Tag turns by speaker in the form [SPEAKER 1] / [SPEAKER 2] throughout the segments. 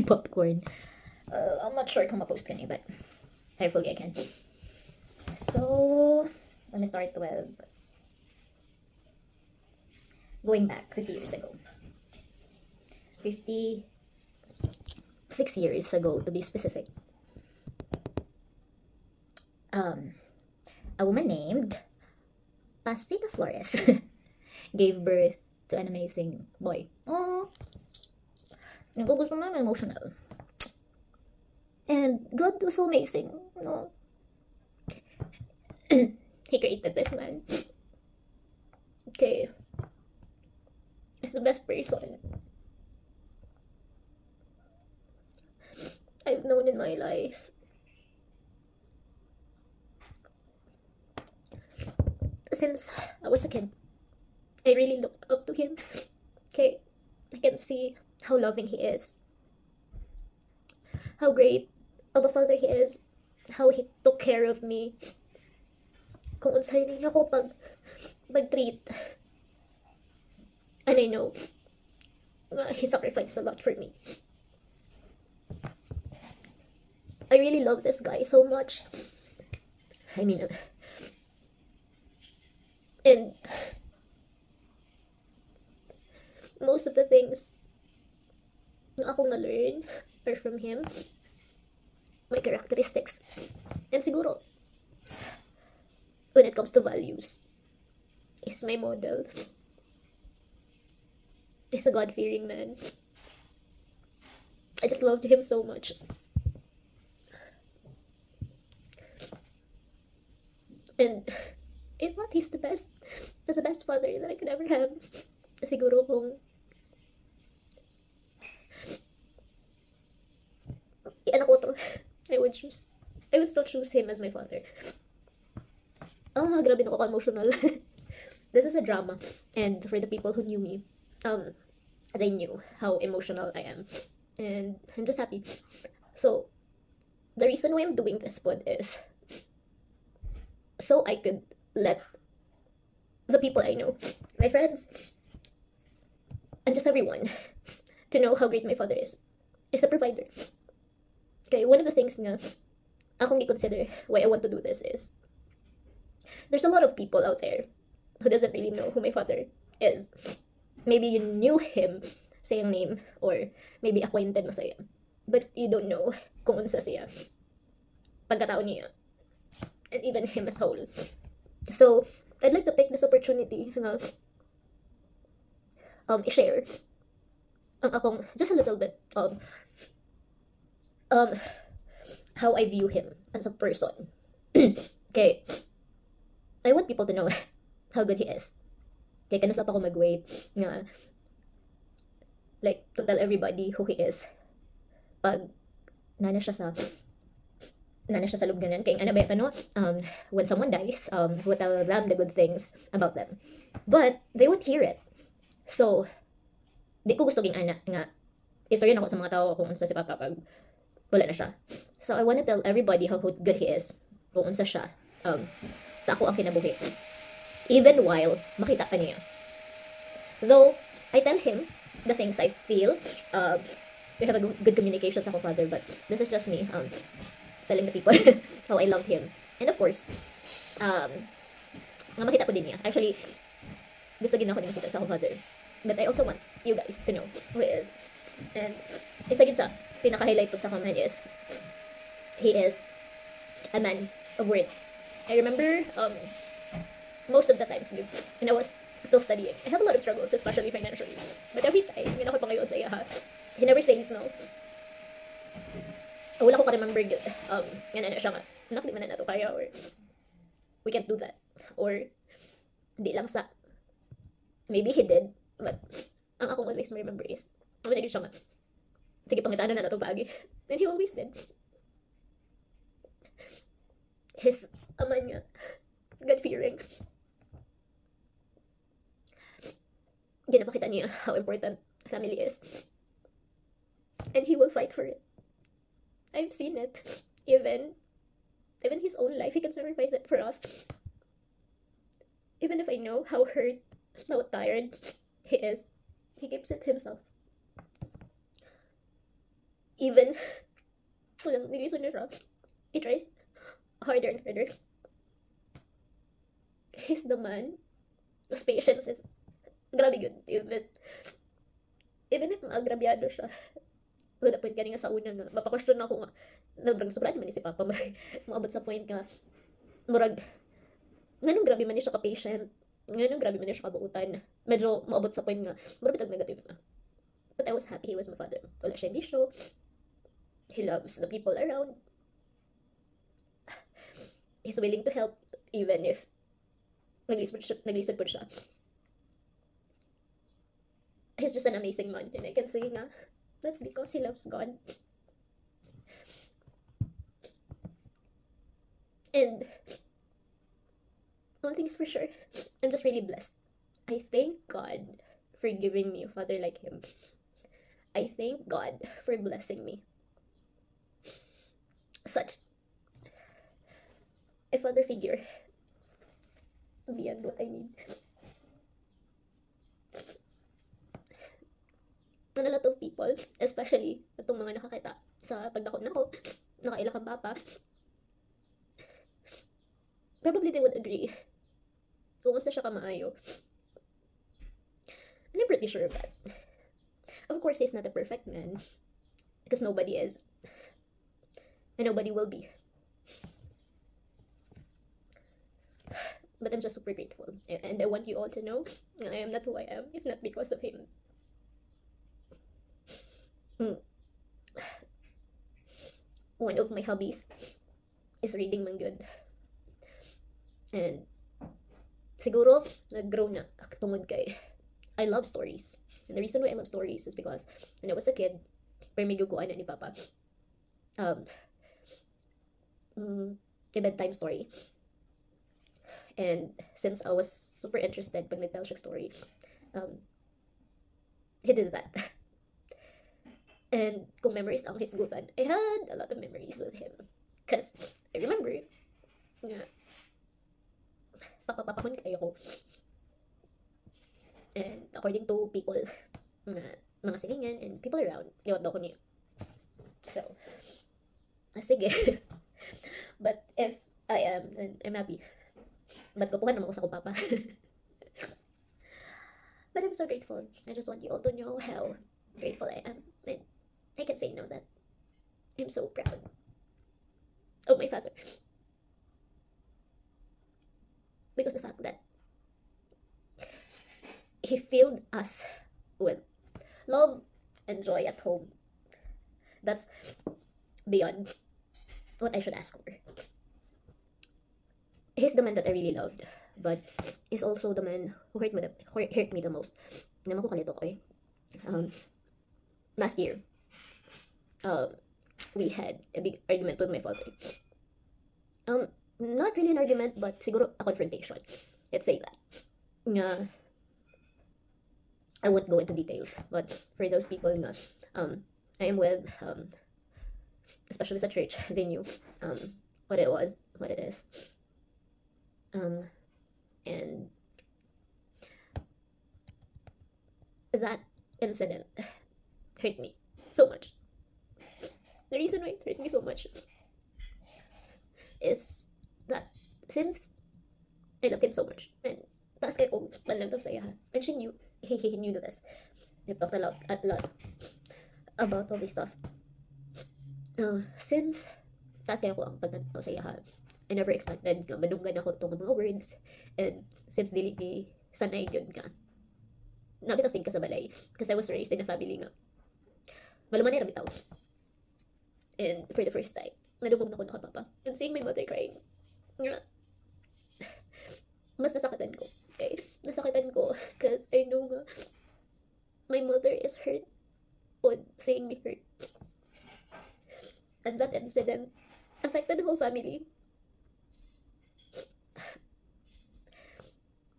[SPEAKER 1] popcorn. I'm not sure kung ma-post ka niya, but hopefully I can. So, let me start with going back 50 years ago. 56 years ago, to be specific. A woman named Pasita Flores gave birth to an amazing boy. Oh, gusto na emotional. And God was so amazing, no? He created this man. Okay. He's the best person I've known in my life. Since I was a kid, I really looked up to him. Okay, I can see how loving he is, how great of a father he is, how he took care of me, kung unsay niya ako mag-treat. And I know he sacrificed a lot for me. I really love this guy so much. I mean, and most of the things na ako na-learn are from him. My characteristics. And siguro, when it comes to values, he's my model. He's a God-fearing man. I just loved him so much. And if not, he's the best. He's the best father that I could ever have. Siguro kung anak ko to, I would still choose him as my father. Grabe na ako emotional. This is a drama. And for the people who knew me, they knew how emotional I am. And I'm just happy. So, the reason why I'm doing this pod is so I could let the people I know, my friends, and just everyone, to know how great my father is a provider. Okay, one of the things na akong i-consider why I want to do this is there's a lot of people out there who doesn't really know who my father is. Maybe you knew him sa iyang name, or maybe acquainted mo sa iya, but you don't know kung unsa siya, pagkatao niya, and even him as whole. So, I'd like to take this opportunity na i-share ang akong just a little bit of how I view him as a person. Okay, I want people to know how good he is. Okay, kanasap ako mag-wait nga, like, to tell everybody who he is pag nana siya sa lubnganan. Kaya ano ba ito, no? When someone dies, we tell them the good things about them, but they would hear it. So, di ko gusto ging anak nga istorya na ako sa mga tao kung unsa si Papa pag wala na siya. So, I want to tell everybody how good he is kung unsa siya sa ako ang kinabuhi, even while makita pa niya. Though I tell him the things I feel, we have a good communication sa akong father, but this is just me telling the people how I loved him. And of course, nga makita ko din niya. Actually, gusto din ako din makita sa akong father, but I also want you guys to know who he is. And isa gid sa pinaka-highlight ko sa akong man is he is a man of word. I remember most of the times when I was still studying, I have a lot of struggles, especially financially. But every time, yun ako pangayon sa iya, he never says no. Wala ko ka-remember yan na siya nga, anak, di man na nato kaya, or we can't do that, or di lang sa, maybe he did, but ang akong always remember is, naman siya nga, sige, pangitanan na nato pagi, and he always did. His ama niya, God-fearing. Ginapakita niya how important family is. And he will fight for it. I've seen it. Even his own life, he can sacrifice it for us. Even if I know how hurt, how tired he is, he keeps it to himself. even walang nilisod na siya, he tries harder and harder. He's the man whose patience is grabe good. Even if maagrabyado siya, to the point gani nga sa una nga, mapakustyon ako nga, nabrang sobrang man ni si Papa, maabot sa point nga, murag, nganong grabe man niya siya ka-patient, nganong grabe man niya siya kabuutan, medyo maabot sa point nga, murag bitag negative na. But I was happy he was my father. Wala siya bisyo, he loves the people around, he's willing to help, even if naglisod po siya. He's just an amazing man, and I can say nga, that's because he loves God. And one thing is for sure, I'm just really blessed. I thank God for giving me a father like him. I thank God for blessing me. Such a father figure beyond what I need. And a lot of people, especially itong mga nakakita sa pagdakot na ako, nakaila kang papa, probably they would agree kung unsa siya kamaayo. And I'm pretty sure of that. Of course, he's not a perfect man, because nobody is, and nobody will be. But I'm just super grateful, and I want you all to know I am not who I am if not because of him. One of my hobbies is reading man good. And siguro nag-grow na tungod kay I love stories. And the reason why I love stories is because when I was a kid, permigo ko ana ni Papa. A bedtime story. And since I was super interested pag nag-tell siya story, he did that. And kung memories ang hisgutan, I had a lot of memories with him. Because I remember nga, papapapahon kayo ko. And according to people, mga silingan and people around, liwat daw ko niya. So, sige. But if I am, then I'm happy. But kupuhan naman ko sa kong papa. But I'm so grateful. I just want you all to know how grateful I am. And I can say now that I'm so proud of my father. Because the fact that he filled us with love and joy at home, that's beyond what I should ask for. He's the man that I really loved, but he's also the man who hurt me the most. Naman ko kalito ko eh. Last year, we had a big argument with my father. Not really an argument, but siguro a confrontation. Let's say that. I won't go into details, but for those people nga, I am with, especially sa church, they knew what it was, what it is. And that incident hurt me so much. The reason why it hurt me so much is that since I loved him so much, and taas kay ko manlangtap sa iya, and she knew, he knew this. They've talked a lot about all this stuff. Since taas kay ko ang pagtanto sa iya, I never expected nga madunggan ako itong mga words, and since dili ni sanay yun nga nabitaw sig ka sa balay because I was raised in a family nga malumanay ra bitaw. And for the first time nadumog na ko na papa and seeing my mother crying nga mas nasakatan ko, okay? Nasakatan ko because I know nga my mother is hurt on seeing me hurt, and that incident affected the whole family.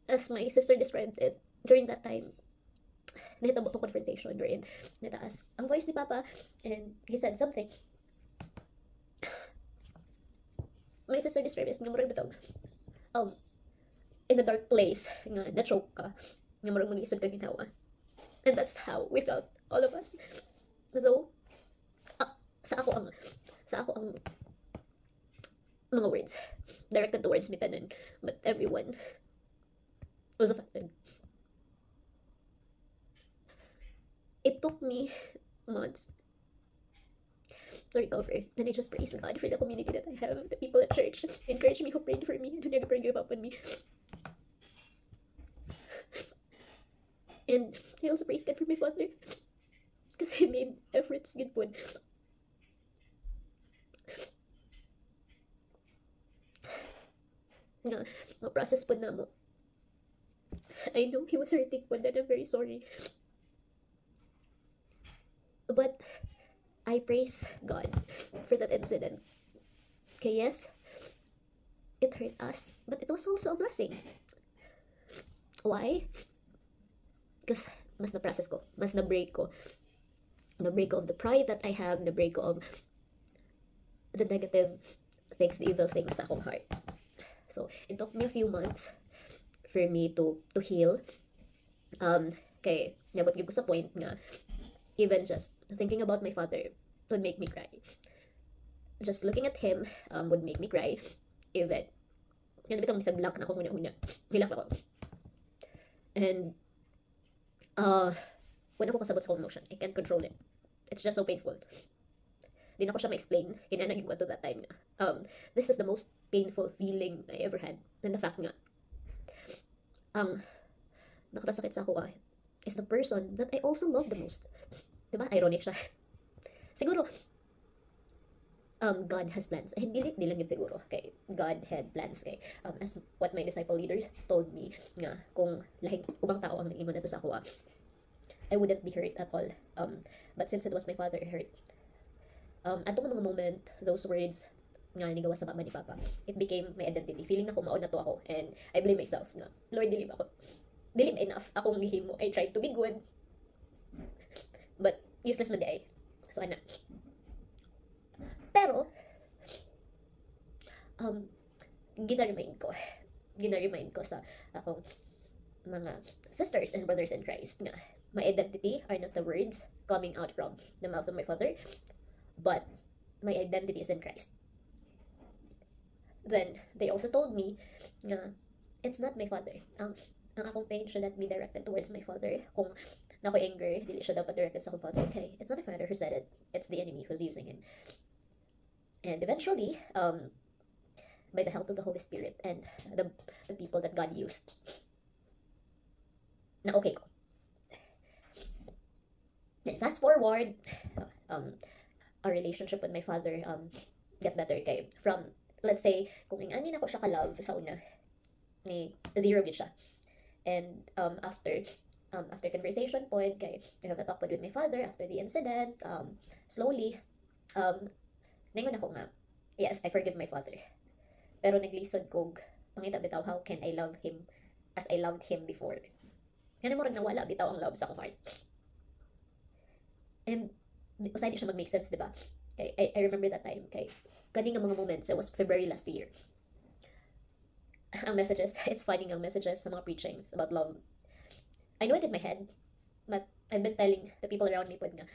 [SPEAKER 1] As my sister described it, during that time, nahitabo itong confrontation wherein nataas ang voice ni Papa and he said something. My sister described it, nga murag bitaw, in a dark place, nga na-choke ka, nga murag mag-isod ka ginawa. And that's how we felt, all of us. Though, sa ako ang mga words directed towards me tanan, but everyone was affected. It took me months to recover, and I just praise God for the community that I have, the people at church encouraged me, who prayed for me, who never gave up on me. And I also praise God for my father, because he made efforts good po. Nga, ma-process po na mo. I know he was hurting po, and I'm very sorry. But I praise God for that incident. Okay, yes, it hurt us, but it was also a blessing. Why? Because mas na-process ko, mas na-break ko. Na-break ko of the pride that I have, na-break ko of the negative things, the evil things sa akong heart. So, it took me a few months for me to heal. Kay, nabot ko sa point nga, even just thinking about my father would make me cry. Just looking at him would make me cry. Even, yan bitang misag blank na ako huna-huna. Hilak ako. And, when ako kasabot sa emotion, I can't control it. It's just so painful. Di na ko siya ma-explain. Hinanagin ko to that time nga. This is the most painful feeling I ever had. And the fact nga, ang nakapasakit sa ako is the person that I also love the most. Diba? Ironic siya. Siguro, God has plans. Hindi lang yun siguro. Okay, God had plans. Okay, as what my disciple leaders told me, nga, kung lahing ubang tao ang nag-imon na to sa ako, I wouldn't be hurt at all. But since it was my father, I hurt. At mga moment, those words nga nigawa sa mama ni Papa, it became my identity. Feeling na ko maon na to ako. And I blame myself nga, Lord, dilim ako. Dilim enough. Akong gihimo. I tried to be good. But useless man di ay. So, ana. Pero, gina-remind ko sa akong mga sisters and brothers in Christ nga, my identity are not the words coming out from the mouth of my father, but my identity is in Christ. Then, they also told me nga, it's not my father. Ang akong pain should not be directed towards my father. Kung nako anger, dili siya dapat directed sa akong father. Okay, it's not my father who said it. It's the enemy who's using it. And eventually, by the help of the Holy Spirit and the people that God used, na okay ko. Then fast forward, our relationship with my father get better kay from, let's say, kung ani na ko siya ka-love sa una, ni zero gid siya. And after conversation point kay I have a talk with my father after the incident, slowly ningon ako nga, yes, I forgive my father. Pero naglisod kog pangita bitaw, how can I love him as I loved him before? Yan mo rin nawala bitaw ang love sa akong heart. And usay di siya mag-make sense, diba? I remember that time kay kaning nga mga moments, it was February last year. Ang messages, it's finding ang messages sa mga preachings about love. I know it in my head, but I've been telling the people around me nga,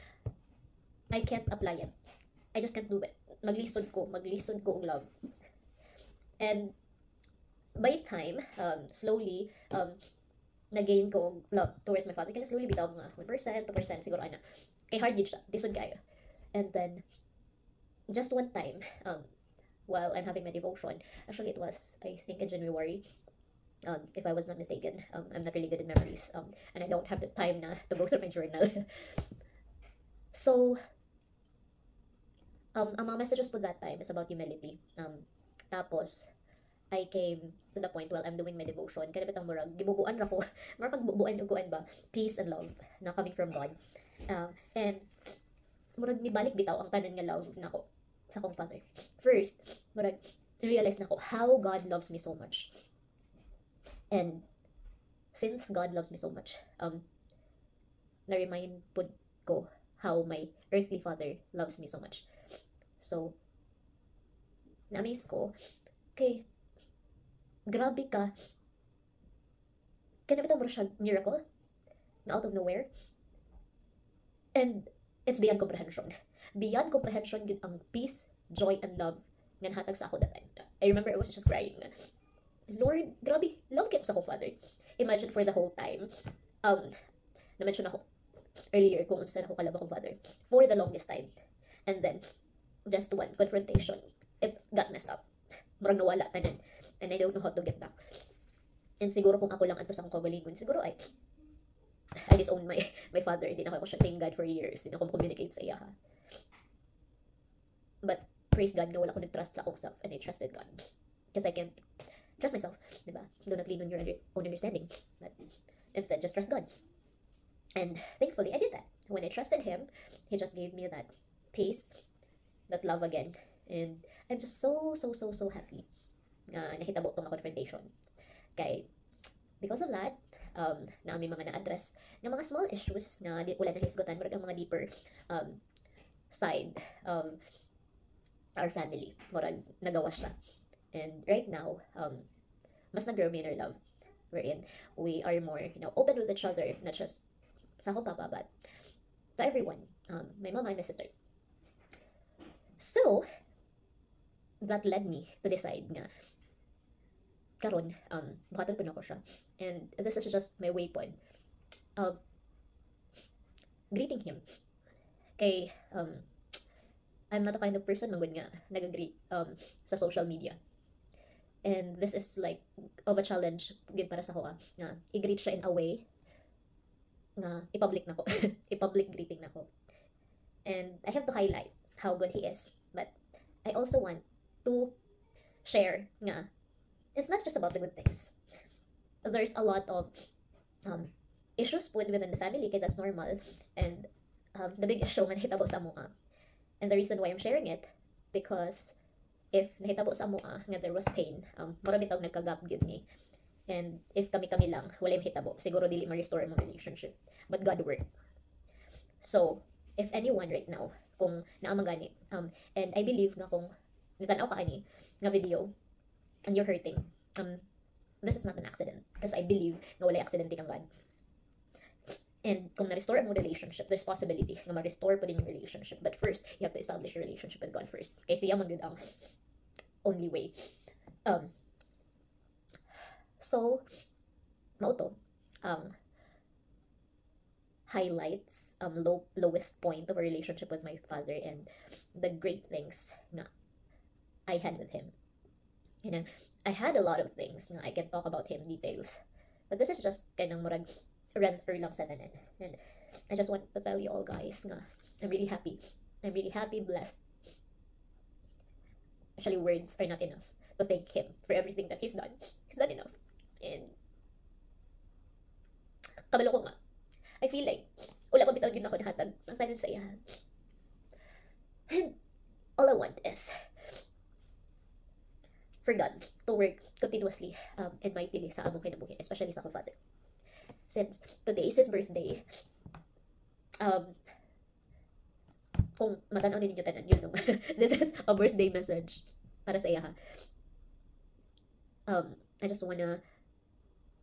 [SPEAKER 1] I can't apply it. I just can't do it. Maglisod ko ang love. And by time, slowly, nagain ko love towards my father. Kaya slowly bitaw mga 1%, 2%, siguro ana. Kay hard yun siya. Disod kayo. And then, just one time, while I'm having my devotion, actually it was, I think in January, if I was not mistaken, I'm not really good in memories, and I don't have the time na to go through my journal. So, ang mga messages po that time is about humility. Tapos, I came to the point while I'm doing my devotion, kaya bitang murag, gibubuan ra ko, murag bubuan ba, peace and love na coming from God. And murag nibalik bitaw ang tanan nga love nako sa akong father. First, murag realize nako how God loves me so much. And since God loves me so much, na-remind po ko how my earthly father loves me so much. So, na-amaze ko, kay, grabe ka, kaya naman siya miracle, na out of nowhere, and it's beyond comprehension. beyond comprehension gid ang peace, joy, and love nga nahatag sa ako that time. I remember I was just crying. Lord, grabe, love kept sa ko, Father. Imagine for the whole time, na-mention ako earlier kung saan ako kalaba ko, Father. For the longest time. And then, just one confrontation, it got messed up. Murag nawala tanan. And I don't know how to get back. And siguro kung ako lang antos ang kagalingon, siguro I disowned my father. Hindi na ako siya thank God for years. Hindi na ako communicate sa iya. But praise God, nga wala ko nag-trust sa akong self, and I trusted God. Because I can't trust myself, diba? Do not lean on your own understanding. But instead, just trust God. And thankfully, I did that. When I trusted Him, He just gave me that peace, that love again. And I'm just so happy na nahitabo tong confrontation. Kay, because of that, na may mga na-address ng mga small issues na wala na hisgutan, marag ang mga deeper side of our family. Marag nagawa siya. And right now, mas nag-grow me in our love. Wherein we are more, open with each other, not just sa akong papa, but to everyone. My mama and my sister. So, that led me to decide nga karon buhaton po na ko siya, and this is just my waypoint of greeting him. Kay I'm not the kind of person magud nga nag-greet sa social media, and this is like of a challenge gid para sa ko nga i-greet siya in a way nga i-public na ko i-public greeting na ko, and I have to highlight how good he is, but I also want to share nga it's not just about the good things. There's a lot of issues within the family, kaya that's normal. And the big issue nga nahitabo sa mua. And the reason why I'm sharing it, because if nahitabo sa mua nga there was pain, marami tawag nagkagap gyud ni. And if kami lang, wala yung hitabo, siguro dili ma-restore mo relationship. But God worked. So, if anyone right now, kung naamagani, and I believe nga kung nitanaw ka ani nga video, and you're hurting, this is not an accident. Because I believe nga wala accident kang God. And kung na-restore mo relationship, there's possibility nga ma-restore pa din yung relationship. But first, you have to establish your relationship with God first. Kaya siya magud ang only way. So, mauto, highlights lowest point of a relationship with my father and the great things nga I had with him. And I had a lot of things na I can talk about him details, but this is just kind of murag rant through lang sa tanan. And I just want to tell you all guys nga I'm really happy, blessed. Actually, words are not enough to thank him for everything that he's done enough. And kabalo ko nga, I feel like wala pa bitaw yun ako nahatag ang tanan sa iya. And all I want is for God to work continuously and mightily sa among kinabuhi, especially sa akong father. Since today is his birthday, kung matanaw ninyo tanan yun, this is a birthday message para sa iya. I just wanna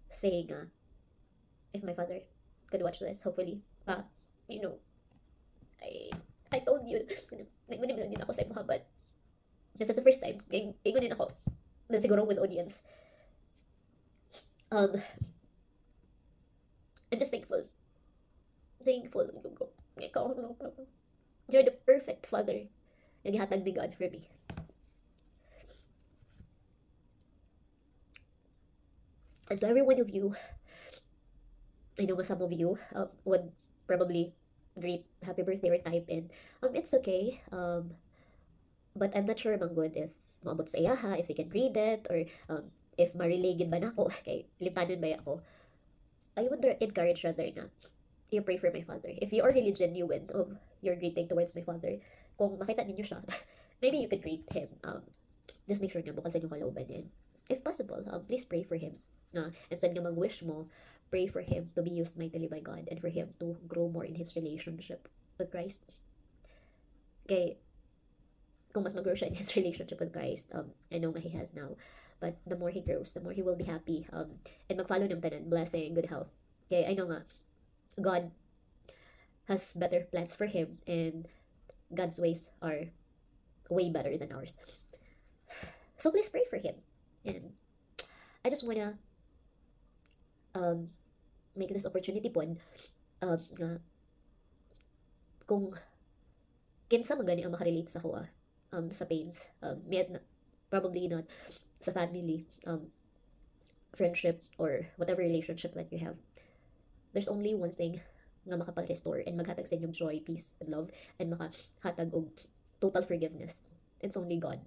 [SPEAKER 1] say nga, if my father could watch this, hopefully, I told you, nag-unim lang din ako sa imuha, but this is the first time, kaya din ako, then siguro with audience. I'm just thankful. Ikaw lang, Papa. You're the perfect father. Naghatag ni God for me. And to every one of you, I know some of you would probably greet happy birthday or type in. It's okay. But I'm not sure man good if maabot sa iyaha, if you can read it, or if mariligid ba na ako, kay lipanon ba ako. I would encourage rather nga, you pray for my father. If you are really genuine of your greeting towards my father, kung makita ninyo siya, maybe you could greet him. Just make sure na bukal sa inyong kalooban yan. If possible, please pray for him. Instead nga mag-wish mo, pray for him to be used mightily by God and for him to grow more in his relationship with Christ. Kay, kung mas mag-grow siya in his relationship with Christ, I know nga he has now, but the more he grows, the more he will be happy, and mag-follow ng tanan, blessing, good health. Kaya I know nga, God has better plans for him, and God's ways are way better than ours. So please pray for him. And I just wanna make this opportunity po nga kung kinsa magani ang makarelate sa kuha sa pains, probably not sa family, friendship, or whatever relationship that you have. There's only one thing nga makapag-restore and maghatag sa inyong joy, peace, and love, and makahatag og total forgiveness. It's only God.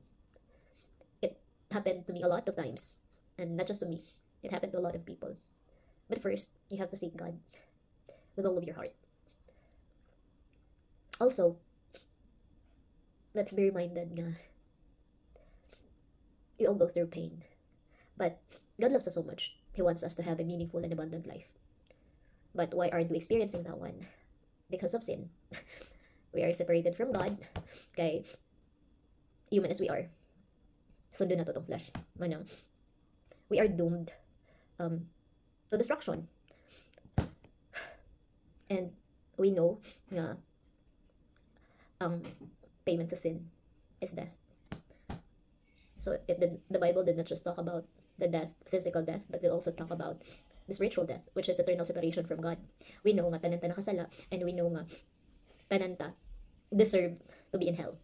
[SPEAKER 1] It happened to me a lot of times, and not just to me. It happened to a lot of people. But first, you have to seek God with all of your heart. Also, let's be reminded nga we all go through pain. But God loves us so much. He wants us to have a meaningful and abundant life. But why aren't we experiencing that one? Because of sin. We are separated from God. Kay human as we are, sundo na to tong flesh. We are doomed to destruction. And we know nga ang payment sa sin is death. So the Bible did not just talk about the death, physical death, but it also talk about the spiritual death, which is eternal separation from God. We know nga tananta nakasala, and we know nga tananta deserve to be in hell.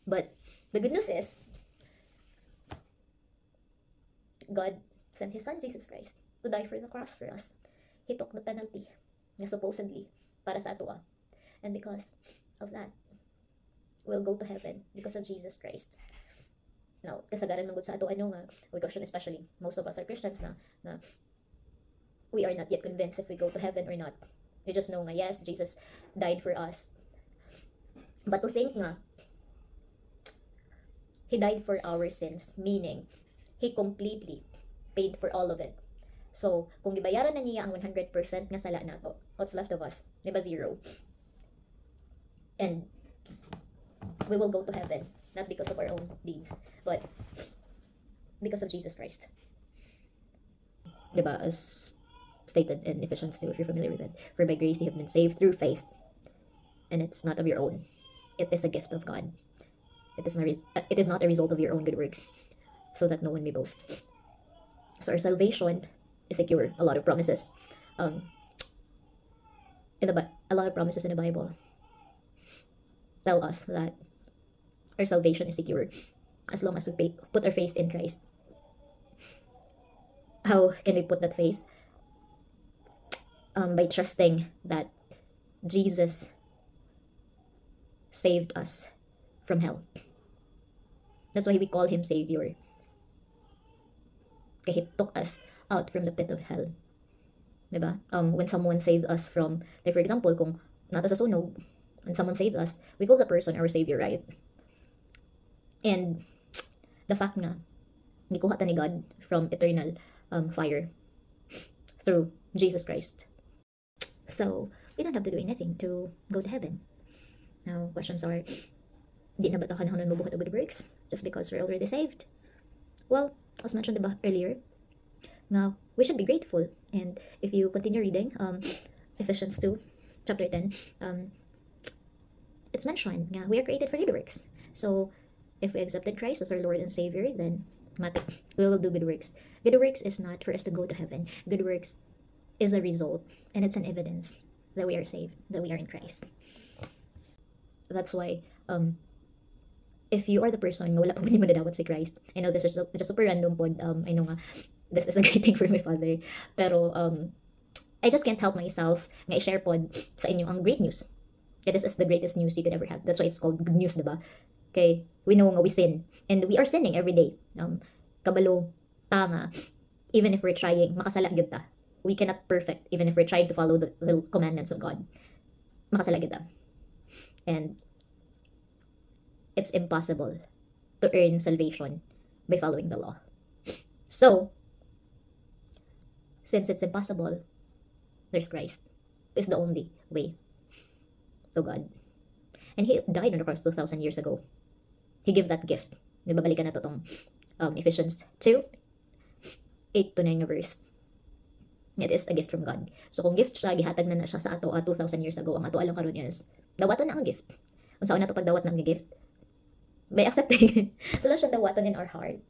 [SPEAKER 1] But the good news is God sent his son Jesus Christ to die for the cross for us. He took the penalty na supposedly para sa ato. And because of that, we'll go to heaven because of Jesus Christ. Now, kasagaran man gud sa ato nga, we question, especially most of us are Christians na we are not yet convinced if we go to heaven or not. We just know nga, yes, Jesus died for us. But to think nga, he died for our sins, meaning he completely paid for all of it. So, kung gibayaran na niya ang 100% nga sala nato, what's left of us? Diba zero? And we will go to heaven, not because of our own deeds, but because of Jesus Christ. Diba, as stated in Ephesians 2, if you're familiar with it, for by grace you have been saved through faith, and it's not of your own. It is a gift of God. It is not a result of your own good works, so that no one may boast. So our salvation is secure. A lot of promises, a lot of promises in the Bible tell us that our salvation is secure as long as we put our faith in Christ. How can we put that faith? By trusting that Jesus saved us from hell. That's why we call him Savior. Okay, he took us out from the pit of hell. Diba? When someone saved us from, like for example, kung nata sa sunog, when someone saved us, we call the person our Savior, right? And the fact nga, gikuha ta ni God from eternal fire through Jesus Christ. So, we don't have to do anything to go to heaven. Now, questions are, di na ba ito kanahon mabuhat ang good works just because we're already saved? Well, as mentioned diba earlier, now we should be grateful. And if you continue reading Ephesians 2, chapter 10, it's mentioned nga we are created for good works. So, if we accepted Christ as our Lord and Savior, then we will do good works. Good works is not for us to go to heaven. Good works is a result, and it's an evidence that we are saved, that we are in Christ. That's why, if you are the person nga wala pa mo madadawat si Christ, I know this is just super random pod, I know nga, this is a great thing for my father, pero, I just can't help myself nga i-share pod sa inyo ang great news. Yeah, this is the greatest news you could ever have. That's why it's called good news, diba? Okay, we know nga we sin, and we are sinning every day. Kabalo, tanga, even if we're trying, makasala gyud ta. We cannot perfect, even if we're trying to follow the commandments of God. Makasala gyud ta. And it's impossible to earn salvation by following the law. So, since it's impossible, there's Christ, who is the only way to God. And he died on the cross 2,000 years ago. He gave that gift. Nababalikan na to tong Ephesians 2, 8 to 9 verse. It is a gift from God. So kung gift siya, gihatag na siya sa ato 2,000 years ago, ang ato alang karon is, dawatan na ang gift. unsaon nato pagdawat ng gift by accepting wala siya dawaton in our heart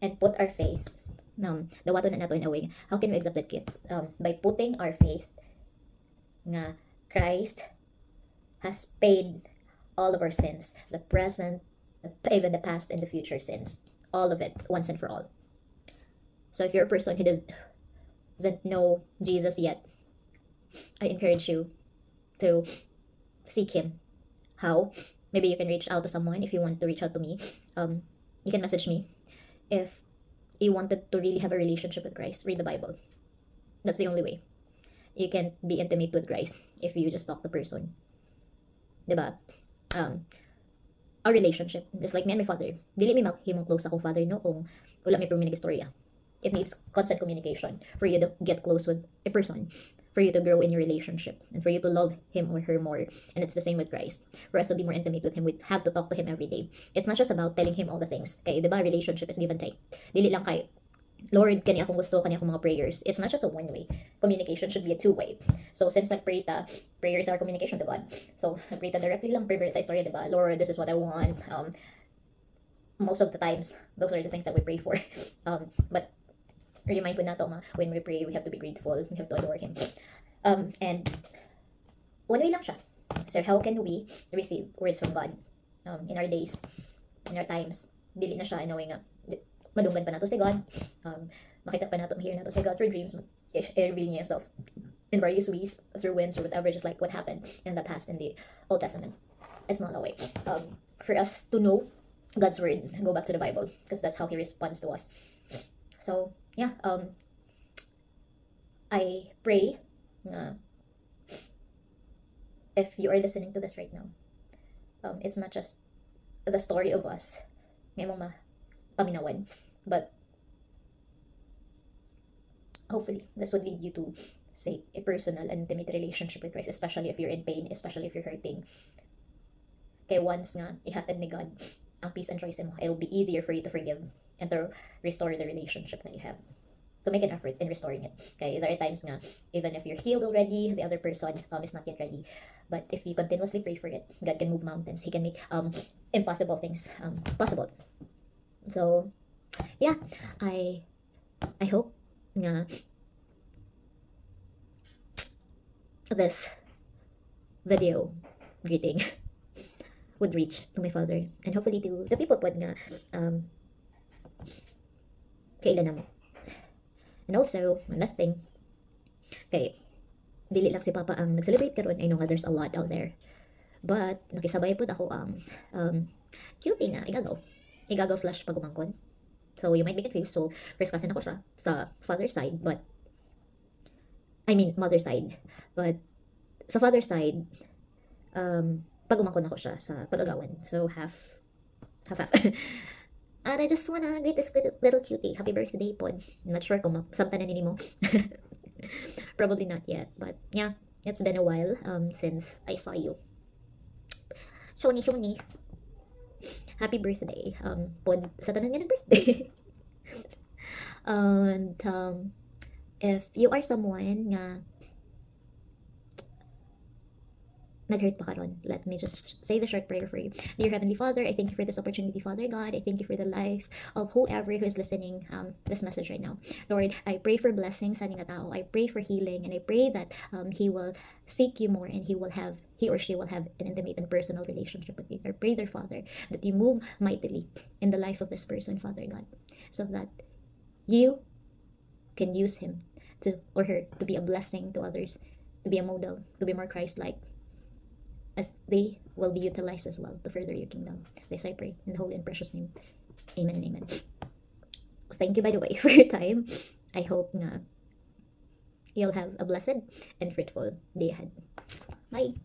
[SPEAKER 1] and put our faith dawaton na nato in a way. How can we accept that gift? By putting our faith nga Christ has paid all of our sins, the present, even the past and the future sins, all of it once and for all. So if you're a person who doesn't know Jesus yet, I encourage you to seek him. How? Maybe you can reach out to someone. If you want to reach out to me, you can message me. If you wanted to really have a relationship with Christ, read the Bible. That's the only way. You can't be intimate with Christ if you just talk to person. Diba? Our relationship, just like me and my father, dili mi himong close akong father no kung wala may pruminig istorya. It needs constant communication for you to get close with a person, for you to grow in your relationship, and for you to love him or her more. And it's the same with Christ. For us to be more intimate with him, we have to talk to him every day. It's not just about telling him all the things. Okay, diba? Relationship is give and take. Dili lang kay Lord, kani akong gusto, kani akong mga prayers. It's not just a one-way. Communication should be a two-way. So, since nag-pray ta, prayers are communication to God. So, nag-pray ta directly lang, pray ta istorya, diba? Lord, this is what I want. Most of the times, those are the things that we pray for. But, remind ko na to, when we pray, we have to be grateful. We have to adore Him. And, one way lang siya. So, how can we receive words from God in our days, in our times? Dili na siya, knowing nga, madunggan pa nato si God, makita pa nato, mahir nato si God through dreams, i-reveal niya yourself in various ways, through winds or whatever, just like what happened in the past in the Old Testament. It's not a way for us to know God's word, go back to the Bible, because that's how He responds to us. So, yeah, I pray if you are listening to this right now, it's not just the story of us, may mong paminawan, but hopefully this would lead you to say a personal and intimate relationship with Christ, especially if you're in pain, especially if you're hurting. Kaya once nga ihatag ni God ang peace and joy mo, it'll be easier for you to forgive and to restore the relationship that you have, to make an effort in restoring it. Okay, there are times nga even if you're healed already, the other person is not yet ready, but if you continuously pray for it, God can move mountains. He can make impossible things possible. So, yeah, I hope nga this video greeting would reach to my father, and hopefully to the people pod nga kailan na mo. And also, one last thing, kay dili lang si Papa ang nag-celebrate karon. I know nga there's a lot out there, but nakisabay pod ako ang cutie nga igagaw / pagumangkon. So you might be confused. So first cousin ako siya sa father's side, but I mean mother's side, but sa father's side pagumangkon ako siya sa pag-agawan. So half and I just wanna greet this little cutie. Happy birthday pod. I'm not sure kung samtan na nini mo. Probably not yet, but yeah, it's been a while since I saw you. Shoni. Happy birthday. Pod sa tanan nga ng birthday. And if you are someone nga nag-hurt pa karon, let me just say the short prayer for you. Dear Heavenly Father, I thank you for this opportunity, Father God. I thank you for the life of whoever who is listening this message right now. Lord, I pray for blessings sa ating tao. I pray for healing, and I pray that he will seek you more, and he or she will have an intimate and personal relationship with you. I pray, dear Father, that you move mightily in the life of this person, Father God, so that you can use him or her to be a blessing to others, to be a model, to be more Christ-like, as they will be utilized as well to further your kingdom. This I pray in the holy and precious name. Amen and amen. Thank you, by the way, for your time. I hope na you'll have a blessed and fruitful day ahead. Bye.